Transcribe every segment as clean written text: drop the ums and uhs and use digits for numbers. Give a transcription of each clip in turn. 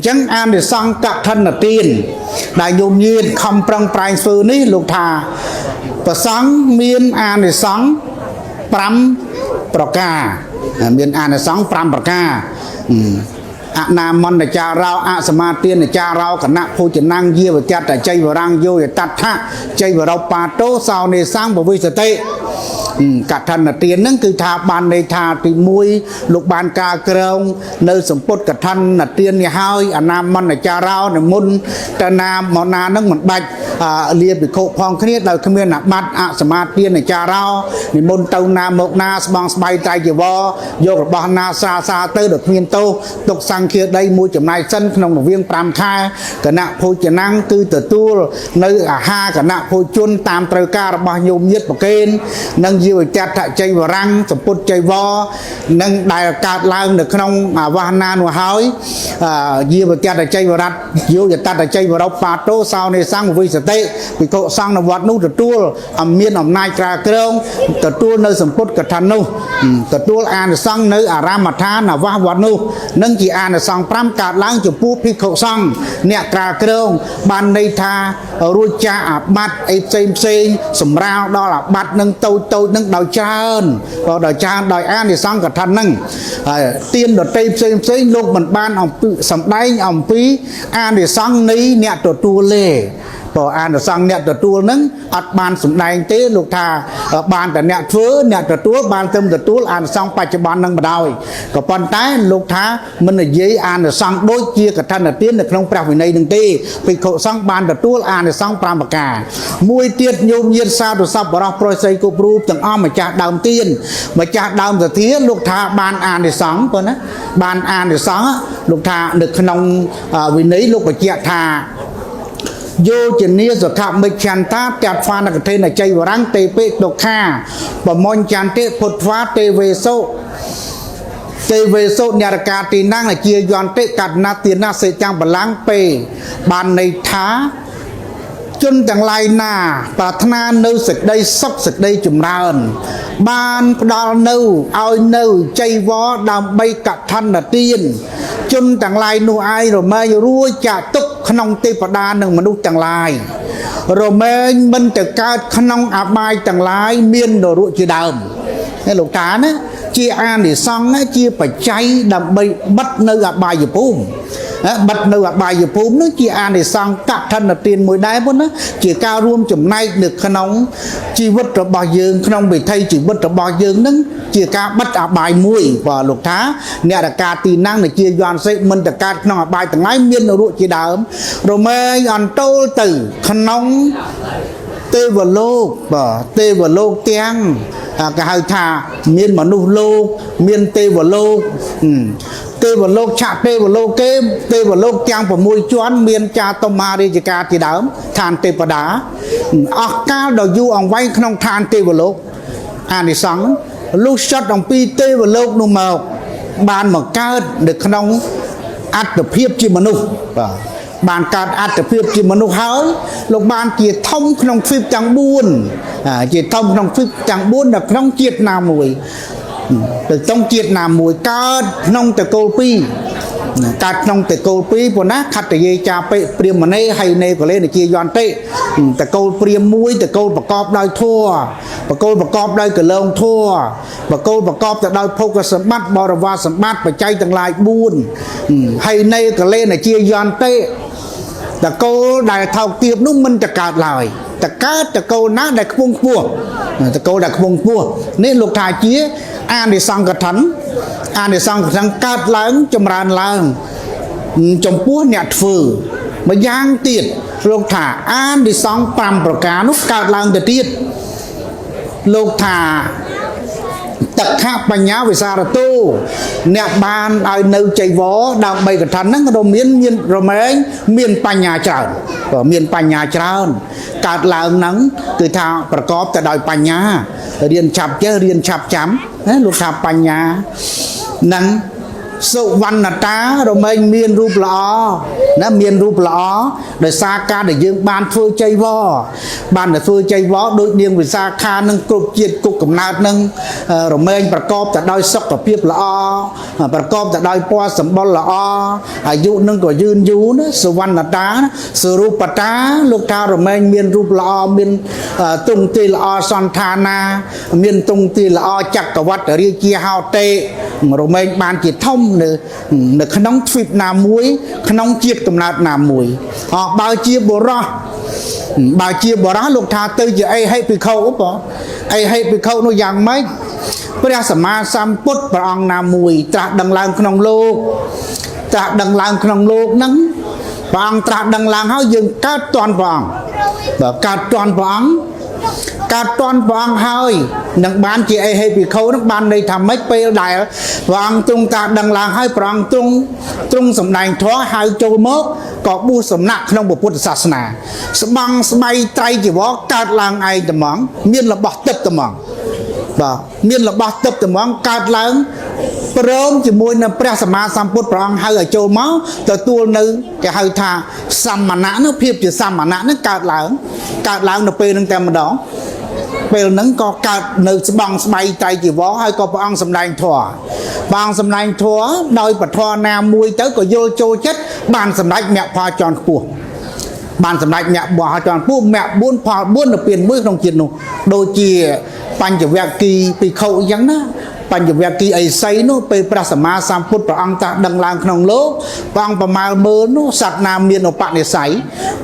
ចឹងអានិសង្កថនទានដែលញោមញាតខំប្រឹងប្រែងធ្វើនេះលោកថាប្រសង្ឃមានអានិសង្ឃ5ប្រការមានអានិសង្ឃ5ប្រការអនាមន្តចារោអសមាទានចារោគណៈភោជនាំងយាវចតចៃវរាំងយោយតដ្ឋៈចៃវរោបាតោសោនេសង្ឃបវិសតិកឋិនទានហ្នឹងគឺថាបានន័យថាទី1លោកបានការក្រងនៅសម្ពុតកឋិនទាននេះហើយអនាមន្តចារោនិមន្តទៅណាមកណាហ្នឹងមិនបាច់លាភិក្ខុផងគ្នាដោយគ្មានអាបត្តិអសមាទានចារោនិមន្តទៅណាមកណាស្បងស្បៃត្រៃជីវរយករបស់ណាសាទៅដោយគ្មានទោសទុកសង្ឃាដីមួយចំណាយសិនក្នុងរវាង5ខែគណៈភោជនាំងគឺទទួលនៅអាហារគណៈភោជនតាមត្រូវការរបស់ញោមញាតប្រកេននិងយាវចតចៃវរាំងសម្ពុតចៃវរនឹងដែលកើតឡើងនៅក្នុងវាសនានោះហើយយាវចតចៃវរៈយោយតតចៃវរោបាតោសោនេសង្ឃវិសតិភិក្ខុសង្ឃនៅវត្តនោះទទួលមានអំណាចក្រាក្រងទទួលនៅសម្ពុតកឋិននោះទទួលអានិសង្ឃនៅអារាមដ្ឋានវត្តនោះនឹងជាអានិសង្ឃ5កើតឡើងចំពោះភិក្ខុសង្ឃអ្នកក្រាក្រងបានន័យថារួចចាកអាបត្តិអីផ្សេងសម្រាលដល់អាបត្តិនឹងតូចនឹងដោយច្រើនក៏ដោយច្រើនដោយអានិសង្ឃកឋិនហ្នឹងហើយទានដតីផ្សេងលោកមិនបានអំពីសម្ដែងអំពីអានិសង្ឃនៃអ្នកទទួលទេព្រោះអានិសង្ឃអ្នកទទួលហ្នឹងអត់បានសម្ដែងទេលោកថាបានតែអ្នកធ្វើអ្នកទទួលបានទៅទទួលអានិសង្ឃបច្ចុប្បន្នហ្នឹងបដ ாய் ក៏ប៉ុន្តែលោកថាមិននិយាយអានិសង្ឃដូចជាកឋិនទាននៅក្នុងព្រះវិន័យនឹងទេភិក្ខុសង្ឃបានទទួលអានិសង្ឃ5ប្រការមួយទៀតញោមញាតសាធុសពបរោះប្រុសស្រីគ្រប់រូបទាំងអស់ម្ចាស់ដើមទានម្ចាស់ដើមសទ្ធាលោកថាបានអានិសង្ឃប៉ុណ្ណាបានអានិសង្ឃលោកថានៅក្នុងវិន័យលោកបញ្ជាក់ថាយោជនីសុខមិច្ឆន្តាតហ្វានកថេនចៃវរាំងទេពេទុក្ខាបមញ្ញន្តិពុទ្ធវាទេវេសូញរកាទីណាំងជាយន្តិកណ្ណាទានសេចាំងបលាំងពេបានន័យថាជនទាំងឡាយណាប្រាថ្នានៅសេចក្តីសុខសេចក្តីចម្រើនបានផ្ដល់នៅឲ្យនៅចៃវរដើម្បីកឋិនទានជនទាំងឡាយនោះឯងរមែងរួចចាកទុកក្នុងទេវតានិងមនុស្សទាំងឡាយរមែងមិនទៅកើតក្នុងអបាយទាំងឡាយមាននរកជាដើមនេះលោកតាណាជាអានិសង្ឃជាបច្ច័យដើម្បីបិទនៅអបាយភូមិបិទនៅអបាយភូមិនោះជាអានិសង្ឃកឋិនទានមួយដែរប៉ុណ្ណាជាការរួមចំណែកនៅក្នុងជីវិតរបស់យើងក្នុងវិថីជីវិតរបស់យើងនឹងជាការបិទអបាយមួយបាទលោកថាអ្នករកាទីណាំងជាយន្តសេមិនតកើតក្នុងអបាយទាំងឡាយមាននរកជាដើមរមែងអន្តោលទៅក្នុងទេវលោកបាទទេវលោកទាំងគេហៅថាមានមនុស្សលោកមានទេវលោកទេវលោកឆាក់ទេវលោកគេទេវលោកទាំង6ជាន់មានចាតុមារាជការជាដើមឋានទេវតាអស់កាលដ៏យូរអង្វែងក្នុងឋានទេវលោកអានិសង្ឃលុះចត់អំពីទេវលោកនោះមកបានមកកើតនៅក្នុងអត្តភាពជាមនុស្សបាទបានកើតអត្តភាពជាមនុស្សហើយលោកបានជាធំក្នុងទ្វីបទាំង4ជាធំក្នុងទ្វីបទាំង4នៅក្នុងជាតិណាមួយទៅក្នុងជាតិណាមួយកើតក្នុងតកូល2កើតក្នុងតកូល2ប៉ុណ្ណាខត្តយាចាបិព្រាមណេហៃណេកលេនជាយន្តិតកូលព្រាមមួយតកូលប្រកបដោយធัวបកូលប្រកបដោយកលងធัวបកូលប្រកបទៅដោយភោគសម្បត្តិបរិវារសម្បត្តិបច្ច័យទាំងឡាយ4ហៃណេកលេនជាយន្តិតកូលដែលថោកទាបនោះមិនទៅកើតឡើយតកើតតកូលណាដែលខ្ពង់ខ្ពស់តកូលដែលខ្ពង់ខ្ពស់នេះលោកថាជាអានិសង្ឃកឋិនអានិសង្ឃកឋិនកើតឡើងចម្រើនឡើងចំពោះអ្នកធ្វើម្យ៉ាងទៀតលោកថាអានិសង្ឃ5ប្រការនោះកើតឡើងទៅទៀតលោកថាតក្ខបញ្ញាវិសារតោអ្នកបានឲ្យនៅចៃវរដើម្បីកឋិនហ្នឹងមានរមែងមានបញ្ញាច្រើនក៏មានបញ្ញាច្រើនកើតឡើងហ្នឹងគឺថាប្រកបទៅដោយបញ្ញារៀនឆាប់ចេះរៀនឆាប់ចាំណាលោកថាបញ្ញាហ្នឹង សុវណ្ណតារមែងមានរូបល្អណាមានរូបល្អដោយសារការដែលយើងបានធ្វើចៃវរបានតែធ្វើចៃវរដូចនាងវិសាខានឹងគ្រប់ជាតិគុកកំណើតនឹងរមែងប្រកបទៅដោយសុខភាពល្អប្រកបទៅដោយពណ៌សម្បុរល្អអាយុនឹងក៏យឺនយូរណាសុវណ្ណតាសរូបតាលោកថារមែងមានរូបល្អមានទ្រង់ទ្រាយល្អសន្តានាមានទ្រង់ទ្រាយល្អចក្រវត្តិរាជាហោតេរមែងបានជាធំនៅក្នុងទ្វីបណាមួយក្នុងជាតិកំណើតណាមួយបើជាបុរសលោកថាទៅជាអីហិភិក្ខុបងអីហិភិក្ខុនោះយ៉ាងម៉េចព្រះសម្មាសម្ពុទ្ធព្រះអង្គណាមួយត្រាស់ដឹងឡើងក្នុងលោកត្រាស់ដឹងឡើងក្នុងលោកហ្នឹងព្រះអង្គត្រាស់ដឹងឡើងហើយយើងកើតតន់ព្រះអង្គបើកើតតន់ព្រះអង្គហើយនឹងបានជាអេហេភិក្ខុនឹងបានន័យថាម៉េចពេលដែលព្រះអង្គទ្រង់ត្រាស់ដឹងឡើងហើយព្រះអង្គទ្រង់សម្ដែងធម៌ហៅចូលមកក៏បួសសំណាក់ក្នុងពុទ្ធសាសនាស្បង់ស្បៃត្រៃជីវរកើតឡើងឯងត្មងមានរបស់ទឹកត្មងបាទមានរបស់ទឹកត្មងកើតឡើងព្រមជាមួយនឹងព្រះសម្មាសម្ពុទ្ធព្រះអង្គហៅឲ្យចូលមកទទួលនៅគេហៅថាសមណៈនោះភាពជាសមណៈនោះកើតឡើងនៅពេលនឹងតែម្ដងពេលហ្នឹងក៏កើតនៅស្បង់ស្បៃត្រៃជីវរហើយក៏ព្រះអង្គសម្ដែងធម៌ដោយពធណាមួយទៅក៏យល់ចូលចិត្តបានសម្ដេចមគ្គផលជាន់ខ្ពស់បានសម្ដេចមគ្គផលជាន់ខ្ពស់មគ្គ4ផល4នៅពេលមួយក្នុងជាតិនោះដូចជាបញ្ចវគ្គីភិក្ខុអញ្ចឹងណាបញ្ចវគ្គីអេសីនោះពេលព្រះសម្មាសម្ពុទ្ធព្រះអង្គត្រាស់ដឹងឡើងក្នុងលោកព្រះអង្គប្រមាលមើលនោះសត្វណាមានឧបនិស្ស័យ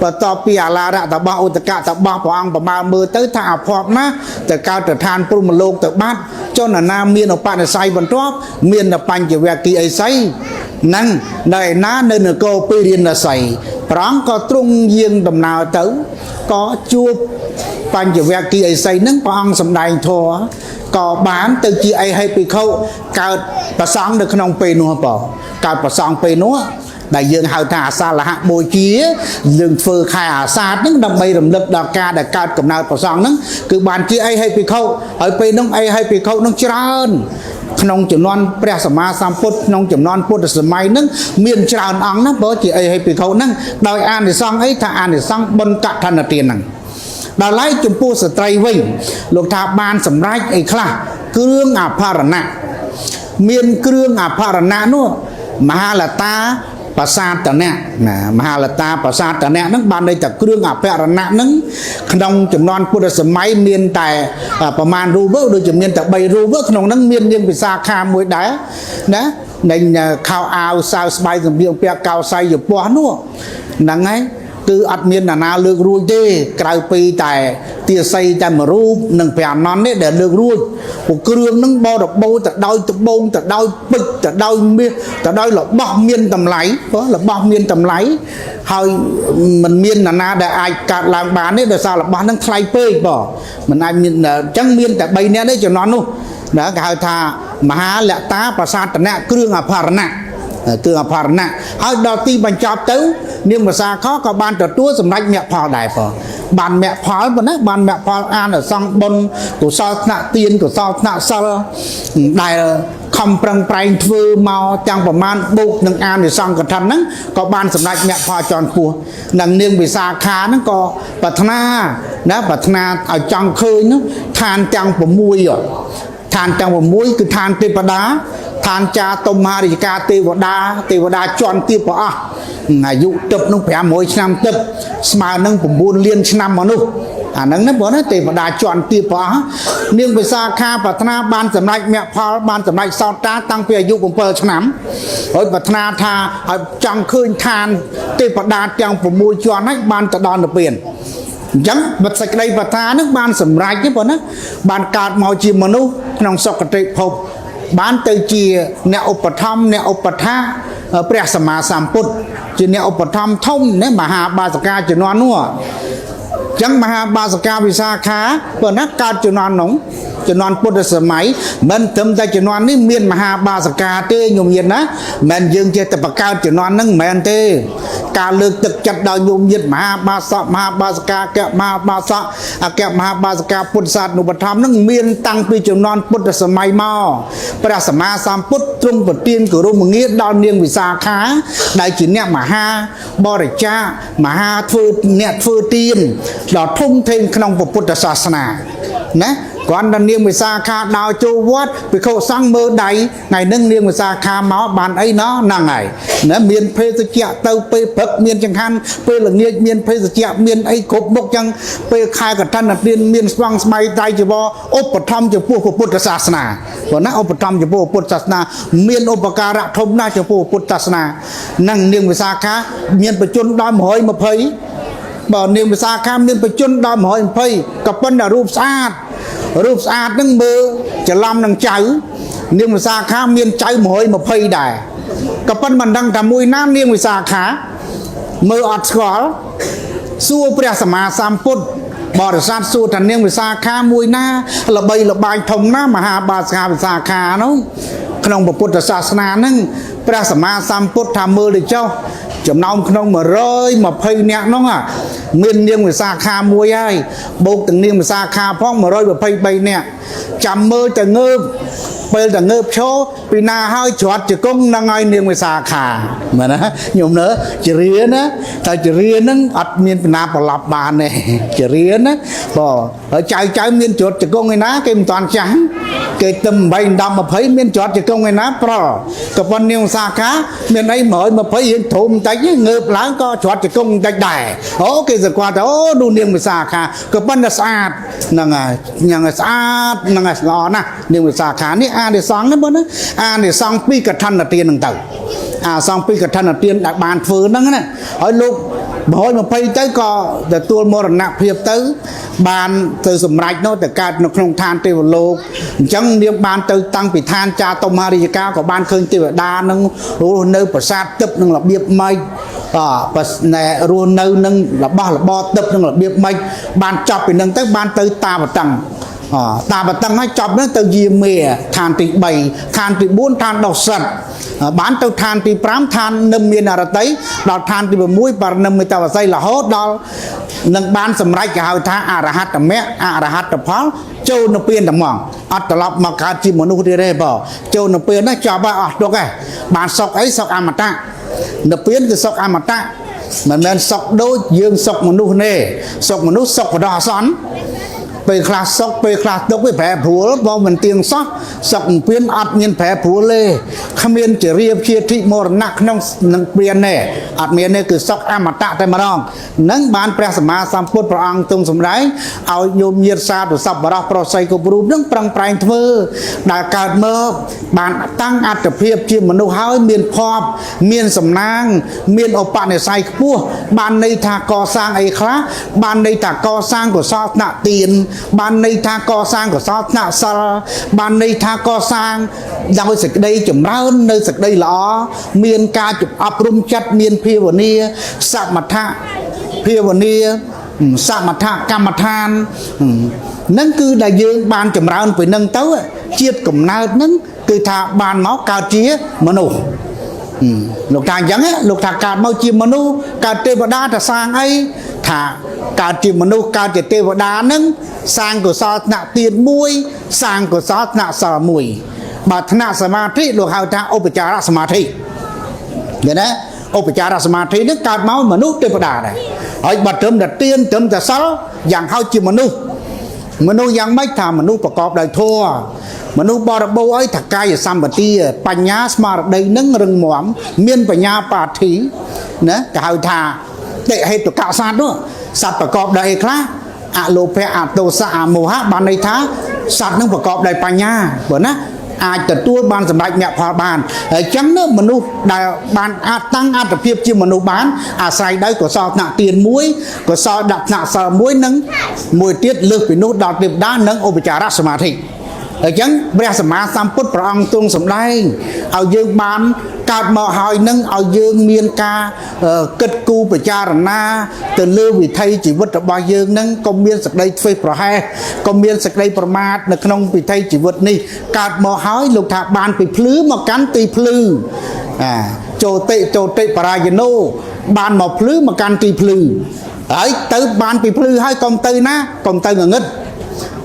បន្ទាប់ពីអាឡារៈតបោឧតកៈតបោព្រះអង្គប្រមាលមើលទៅថាអភ័ព្វណាស់ទៅកើតទៅឋានព្រហ្មលោកទៅបាត់ចុះណាមានឧបនិស្ស័យបន្ទាប់មានបញ្ចវគ្គីអេសីនឹងនៅឯណានៅនគរពេរិណសីព្រះអង្គក៏ទ្រង់យាងដំណើរទៅក៏ជួបបញ្ចវគ្គីអេសីនឹងព្រះអង្គសម្ដែងធម៌ក៏បានទៅជាអេហេភិក្ខុកើតប្រសង់នៅក្នុងពេលនោះបងកើតប្រសង់ពេលនោះដែលយើងហៅថាអាសាលហៈបូជាយើងធ្វើខែអាសាឍហ្នឹងដើម្បីរំលឹកដល់ការដែលកើតកំណើតប្រសង់ហ្នឹងគឺបានជាអេហេភិក្ខុហើយពេលនោះអេហេភិក្ខុហ្នឹងច្រើនក្នុងចំនួនព្រះសម្មាសម្ពុទ្ធក្នុងចំនួនពុទ្ធសម័យហ្នឹងមានច្រើនអង្គណាបើជាអេហេភិក្ខុហ្នឹងដោយអានិសង្ឃអីថាអានិសង្ឃបុណ្យកឋិនទានហ្នឹងដល់ឡែកចំពោះស្ត្រីវិញលោកថាបានសម្រេចអីខ្លះគ្រឿងអភរណៈមានគ្រឿងអភរណៈនោះមហាលតាប្រាសាទនៈណាមហាលតាប្រាសាទនៈហ្នឹងបានន័យថាគ្រឿងអភរណៈហ្នឹងក្នុងចំនួនពុទ្ធសម័យមានតែប្រមាណរូបដូចជាមានតែ3រូបក្នុងហ្នឹងមាននាងវិសាខាមួយដែរណានៃខោអាវសាវស្បៃសម្លៀកបំពាក់កោស័យយពស់នោះហ្នឹងហើយគឺអត់មានអ្នកណាលើករួចទេក្រៅពីតែទាស័យតែមួយរូបនិងព្រះអនន្តនេះដែលលើករួចពួកគ្រឿងនឹងបរិបូរទៅដោយត្បូងទៅដោយពេជ្រទៅដោយមាសទៅដោយរបស់មានតម្លៃរបស់មានតម្លៃហើយมันមានអ្នកណាដែលអាចកាត់ឡើងបានទេដោយសាររបស់នឹងថ្លៃពេកបងมันអាចមានអញ្ចឹងមានតែ3នាក់ទេចំណន់នោះណាគេហៅថាមហាលតាប្រាសាទនៈគ្រឿងអភរណៈគ្រឿងអភរណៈហើយដល់ទីបញ្ចប់ទៅនាងវិសាខក៏បានទទួលសម្រេចមគ្គផលដែរផងបានមគ្គផលប៉ុណ្ណាបានមគ្គផលអានសង្ឃបុណ្យកុសលថ្នាក់ទានកុសលថ្នាក់សិលដែលខំប្រឹងប្រែងធ្វើមកទាំងប្រមាណបុកនឹងអានិសង្ឃកថាហ្នឹងក៏បានសម្រេចមគ្គផលជាន់ខ្ពស់និងនាងវិសាខាហ្នឹងក៏ប្រាថ្នាឲ្យចង់ឃើញនោះឋានទាំង6ឋានទាំង6គឺឋានទេវតាឋានចាតុមហារាជការទេវតាជាន់ទាបព្រះអស់អាយុទឹកនោះ500ឆ្នាំទឹកស្មើនឹង9លានឆ្នាំមនុស្សអាហ្នឹងណាបងណាទេវតាជាន់ទាបព្រះអស់នាងវិសាខាប្រាថ្នាបានសម្រេចមគ្គផលបានសម្រេចសោតាតាំងពីអាយុ7ឆ្នាំហើយប្រាថ្នាថាឲ្យចង់ឃើញឋានទេវតាទាំង6ជាន់ហ្នឹងបានទៅដល់និព្វានអញ្ចឹងបិទសេចក្តីប្រាថ្នាហ្នឹងបានសម្រេចទេបងណាបានកើតមកជាមនុស្សក្នុងសុគតិភពបានទៅជាអ្នកឧបត្ថម្ភអ្នកឧបថាព្រះសម្មាសម្ពុទ្ធជាអ្នកឧបត្ថម្ភធំណាមហាបាសកាជំនាន់នោះអញ្ចឹងមហាបាសកាវិសាខាប៉ុណ្ណាកើតជំនាន់នោះជំនាន់ពុទ្ធសម័យមិនត្រឹមតែជំនាន់នេះមានមហាបាសកាទេញោមញាតិណាមិនយើងចេះតែបង្កើតជំនាន់ហ្នឹងមិនមែនទេ ការលើកទឹកចិត្តដល់ញោមញាតិមហាបាសកមហាបាសកាកមហាបាសកអគ្គមហាបាសកាពុទ្ធសាសនុបត្ថម្ភនឹងមានតាំងពីជំនាន់ពុទ្ធសម័យមកព្រះសម្មាសម្ពុទ្ធទ្រង់ប្រទានគោរមងារដល់នាងវិសាខាដែលជាអ្នកមហាបរិច្ចាគមហាអ្នកធ្វើទានដ៏ធំធេងក្នុងពុទ្ធសាសនាណាគាត់ដល់នាងវិសាខាដល់ចូលវត្តភិក្ខុសង្ឃមើលដៃថ្ងៃនឹងនាងវិសាខាមកបានអីណោះហ្នឹងហើយណាមានភេសជ្ជៈទៅពេលព្រឹកមានចង្ហាន់ពេលល្ងាចមានភេសជ្ជៈមានអីគ្រប់មុខចឹងពេលខែកឋិនទានមានស្វង់ស្បៃដៃចវឧបត្ថម្ភចំពោះពុទ្ធសាសនាព្រោះណាឧបត្ថម្ភចំពោះពុទ្ធសាសនាមានឧបការៈធំណាស់ចំពោះពុទ្ធសាសនានឹងនាងវិសាខាមានបជនដល់120បើនាងវិសាខាមានបជនដល់120ក៏ប៉ុន្តែរូបស្អាតនឹងមើលច្រឡំនឹងចៅនាងវិសាខាមានចៅ120ដែរក៏ប៉ុន្តែមិនដឹងថាមួយណានាងវិសាខាមើលអត់ស្គាល់សួរព្រះសម្មាសម្ពុទ្ធបរិស័ទសួរថានាងវិសាខាមួយណាល្បីល្បាញធំណាមហាបាសកាវិសាខានោះក្នុងពុទ្ធសាសនាហ្នឹងព្រះសម្មាសម្ពុទ្ធថាមើលទៅចុះចំណោមក្នុង120នាក់នោះមាននាងវិសាខាមួយហើយបូកទាំងនាងវិសាខាផង123នាក់ចាំមើលទៅងើបពេលតែងើបឈរពីណាហើយច្រត់ជង្គង់នឹងឲ្យនាងវិសាខាមែនណាញោមនើជារៀនណាតែជារៀនហ្នឹងអត់មានពីណាប្រឡប់បានទេជារៀនណាបងហើយចៅមានច្រត់ជង្គង់ឯណាគេមិនតាន់ចាស់គេទឹម8 10 20មានច្រត់ជង្គង់ឯណាប្រល់ក៏ប៉ុន្តែនាងវិសាខាមានអី120រៀងធំបន្តិចងើបឡើងក៏ច្រត់ជង្គង់បន្តិចដែរអូគេសង្កត់ថាអូនោះនាងវិសាខាក៏ប៉ុន្តែស្អាតហ្នឹងហើយយ៉ាងស្អាតហ្នឹងហើយល្អណាស់នាងវិសាខានេះអានិសង្ឃណាបងណាអានិសង្ឃពីកឋិនទានហ្នឹងទៅអាសង្ឃពីកឋិនទានដែលបានធ្វើហ្នឹងណាហើយលោក120ទៅក៏ទទួលមរណភាពទៅបានទៅសម្រេចនោះទៅកើតនៅក្នុងឋានទេវលោកអញ្ចឹងនាងបានទៅតាំងពីឋានចាតុមហារាជការក៏បានឃើញទេវតានឹងរស់នៅប្រាសាទទឹកនឹងរបៀបម៉េចរស់នៅនឹងរបស់របរទឹកនឹងរបៀបម៉េចបានចប់ពីនឹងទៅបានទៅតាបតឹងតាបតឹងឲ្យចប់នឹងទៅយាមេឋានទី3ឋានទី4ឋានដោះសិតបានទៅឋានទី5ឋាននឹមមានអរតីដល់ឋានទី6បរណិមមេតវស័យរហូតដល់នឹងបានសម្រេចគេហៅថាអរហត្តមគ្គអរហត្តផលចូលនៅពៀនតែហ្មងអត់ត្រឡប់មកកើតជាមនុស្សទៀតទេបងចូលនៅពៀនណាចប់ហើយអស់ទុកហើយបានសុខអីសុខអមតៈនៅពៀនគឺសុខអមតៈមិនមែនសុខដូចយើងសុខមនុស្សទេសុខមនុស្សសុខបដោះអសន្នពេលខ្លះសុខពេលខ្លះទុកវាប្រែប្រួលបងមិនទៀងសោះសុខពៀនអត់មានប្រែប្រួលទេគ្មានជារៀបជាធិមរណៈក្នុងនឹងពៀនទេអត់មានទេគឺសុខអមតៈតែម្ដងនឹងបានព្រះសម្មាសម្ពុទ្ធព្រះអង្គទ្រង់សម្ដែងឲ្យញោមញាតិសាធុសប្បុរសប្រុសស្រីគ្រប់រូបនឹងប្រឹងប្រែងធ្វើដែលកើតមកបានតាំងអត្តភាពជាមនុស្សហើយមានភ័ព្វមានសំណាងមានឧបនិស្ស័យខ្ពស់បានន័យថាកសាងអីខ្លះបានន័យថាកសាងកុសលថ្នាក់ទានបានន័យថាកសាងកុសលថ្នាក់សិលបានន័យថាកសាងដោយសេចក្តីចម្រើននៅសេចក្តីល្អមានការអប់រំចិត្តមានភាវនាសមថៈភាវនាសមថកម្មដ្ឋាននឹងគឺដែលយើងបានចម្រើនពីនឹងទៅជាតិកំណើតនឹងគឺថាបានមកកើតជាមនុស្សលោកថាអញ្ចឹងលោកថាកើតមកជាមនុស្សកើតទេវតាទៅសាងអីថាកើតជាមនុស្សកើតជាទេវតានឹងសាងកុសលថ្នាក់ទានមួយសាងកុសលថ្នាក់សិលមួយបើថ្នាក់សមាធិលោកហៅថាឧបចារសមាធិឃើញណាឧបចារសមាធិនឹងកើតមកមនុស្សទេវតាដែរហើយបើត្រឹមតែទានត្រឹមតែសិលយ៉ាងហោចជាមនុស្សយ៉ាងម៉េចថាមនុស្សប្រកបដោយធម៌មនុស្សបរិបូរអីថាកាយសម្បទាបញ្ញាស្មារតីនឹងរឹងមាំមានបញ្ញាបាធិណាគេហៅថាតិហេតុកសត្វនោះសត្វប្រកបដោយអីខ្លះអលោភៈអទោសៈអមោហៈបានន័យថាសត្វនឹងប្រកបដោយបញ្ញាព្រោះណាអាចទទួលបានសម្រេចមគ្គផលបានហើយអញ្ចឹងមនុស្សដែលបានអាចតាំងអត្តភាពជាមនុស្សបានអាស្រ័យដោយកុសលថ្នាក់ទានមួយកុសលដាក់ថ្នាក់សិលមួយនិងមួយទៀតលើសពីនោះដល់ទេវតានិងឧបចារសមាធិអញ្ចឹងព្រះសម្មាសម្ពុទ្ធព្រះអង្គទ្រង់សម្ដែងឲ្យយើងបានកើតមកហើយនឹងឲ្យយើងមានការគិតគូរពិចារណាទៅលើវិថីជីវិតរបស់យើងនឹងកុំមានសេចក្តីធ្វេសប្រហែសកុំមានសេចក្តីប្រមាទនៅក្នុងវិថីជីវិតនេះកើតមកហើយលោកថាបានពីភ្លឺមកកាន់ទីភ្លឺចូលតិបរាយណូ ban một phứ mà can tì phứ ấy tới ban bị phứ hai con tư ná con tư ngân ngất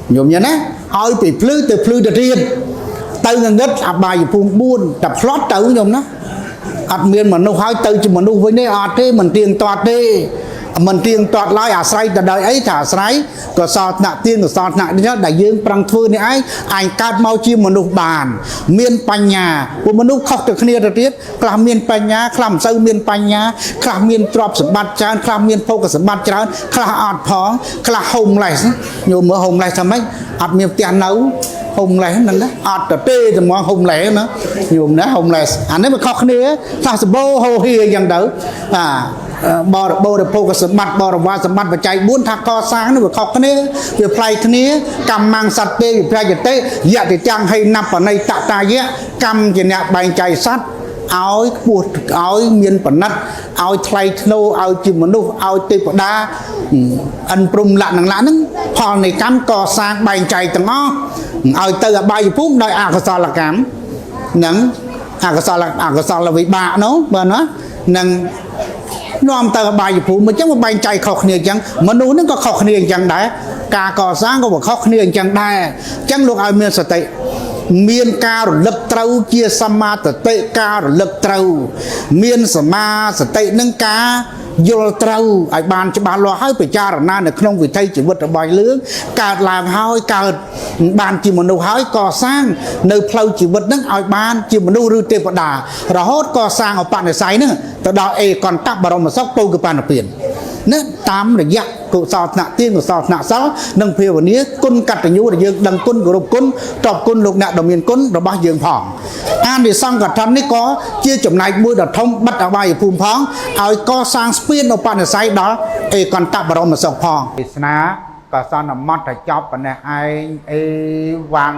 nhộm nhớ nè ơi bị phứ từ phứ được riêng tư ngân ngất à bài phun buôn tập flot tới nhộm nó miền mà nó hai tư chỉ mà nó với nè thế mình tiền toạt đi mình tiền toạt lại à say từ đời ấy thả say có sọt nặng tiền có sọt nặng đi nhá đại dương prang phư này ấy anh cát mau chim mà nụ bàn miền panh nhà của mình nụ khóc được kia được tiết làm miền panh nhà làm sâu miền panh nhà làm miền trọp sập bát trán làm miền phô cả sập bát trán làm ọt phó làm hồng này nhiều mưa hồng này sao mấy ọt miền tiền nấu hồng lẻนั่นนะอดแต่เต้จะมองหงแหล่นะอยู่นะหงแหล่อันนี้มันข้อนี้ถ้าสมบูรณ์โฮเฮียอย่างเดิมบอร์โบเดโพกสมบัติบอร์วาสมบัติปัจจัยบุญทักก่อสร้างนี่มันข้อนี้เพื่อไพลนี้กำมังสัตเตย์ไพลจะเตย์อยากจะจ้างให้นับในตะตายะกำจะเนี่ยใบใจสัตเอาปวดเอาเมียนปนัดเอาไทรโนเอาจิมนุเอาติปดาอันปรุงหลักหนังหลังนั้นพอในการก่อสร้างใบใจตั้งอ้อเอาเตอใบพุ่งโดยอากาศละกันหนังอากาศละวิบากเนาะเบอร์นะหนังน้อมเตอใบพุ่งมันจะว่าใบใจขอกเนี่ยจังมนุษย์นั่นก็ขอกเนี่ยจังได้การก่อสร้างก็บอกขอกเนี่ยจังได้จังลูกเอาเมียนสติเมียนการลึกเต้าเกี่ยสมาตเตการลึกเต้าเมียนสมาสตินังกาโยลเต้าไอ้บานจะบานรอให้ไปจารณาในขนมวิทัยจีบวัตรบอยเลื้องการลามห้อยการบานจีมนุห้อยก่อสร้างในเพลาจีบวัตรนั่งไอ้บานจีมนุรูเตปดาเราโหดก่อสร้างเอาปานในไซน์แต่ดาวเอก่อนตับบารมซอกปูกับปานเปลี่ยนเนี่ยตามระยะกุศลหนักเตี้ยกุศลหนักเสาดังเพียววันนี้กุนกัดยุระยืงดังกุนกรุบกุนตอบกุนลูกหนักดมีนกุนระบายยืงผ่องอันที่สร้างกัดทำนี่ก็เชี่ยจมนายมือดัดทงบัดเอาไว้ภูมิพ้องเอาก็สร้างสเปียนเอาปานในไซด์ดอเอก่อนตับบารมซอกพองศาสนาก็สอนมัดแต่จอบปนไอวัง